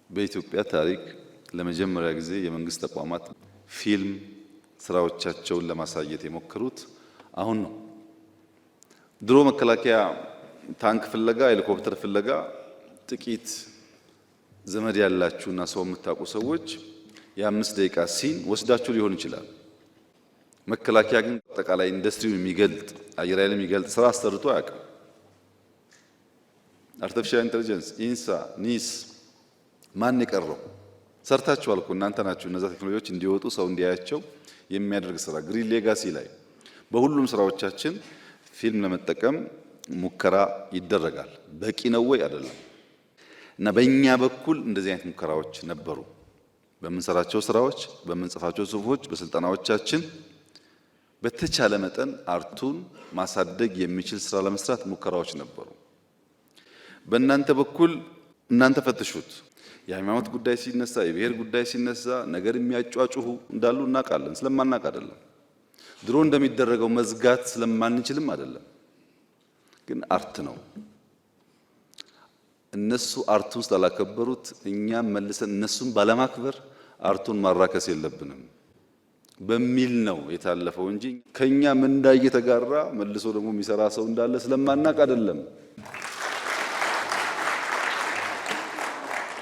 በኢትዮጵያ ታሪክ ለመጀመሪያ ጊዜ የመንግስት ተቋማት ፊልም ስራዎቻቸውን ለማሳየት የሞከሩት አሁን ነው። ድሮ መከላከያ ታንክ ፍለጋ፣ ሄሊኮፕተር ፍለጋ ጥቂት ዘመድ ያላችሁና ሰው የምታውቁ ሰዎች የ5 ደቂቃ ሲን ወስዳችሁ ሊሆን ይችላል። መከላከያ ግን አጠቃላይ ኢንዱስትሪውን የሚገልጥ አየር ኃይል የሚገልጥ ስራ አሰርቶ አያውቅም። አርቲፊሻል ኢንተለጀንስ፣ ኢንሳ፣ ኒስ ማን የቀረው ሰርታችኋል እኮ እናንተ ናችሁ። እነዛ ቴክኖሎጂዎች እንዲወጡ ሰው እንዲያያቸው የሚያደርግ ስራ ግሪን ሌጋሲ ላይ በሁሉም ስራዎቻችን ፊልም ለመጠቀም ሙከራ ይደረጋል። በቂ ነው ወይ አይደለም? እና በእኛ በኩል እንደዚህ አይነት ሙከራዎች ነበሩ። በምንሰራቸው ስራዎች፣ በምንጽፋቸው ጽሁፎች፣ በስልጠናዎቻችን በተቻለ መጠን አርቱን ማሳደግ የሚችል ስራ ለመስራት ሙከራዎች ነበሩ። በእናንተ በኩል እናንተ ፈትሹት። የሃይማኖት ጉዳይ ሲነሳ፣ የብሔር ጉዳይ ሲነሳ ነገር የሚያጫጩሁ እንዳሉ እናውቃለን። ስለማናውቅ አይደለም። ድሮ እንደሚደረገው መዝጋት ስለማንችልም አይደለም። ግን አርት ነው። እነሱ አርቱን ስላላከበሩት እኛም መልሰን እነሱን ባለማክበር አርቱን ማራከስ የለብንም በሚል ነው የታለፈው እንጂ ከኛ ምንዳ እየተጋራ መልሶ ደግሞ የሚሰራ ሰው እንዳለ ስለማናውቅ አይደለም።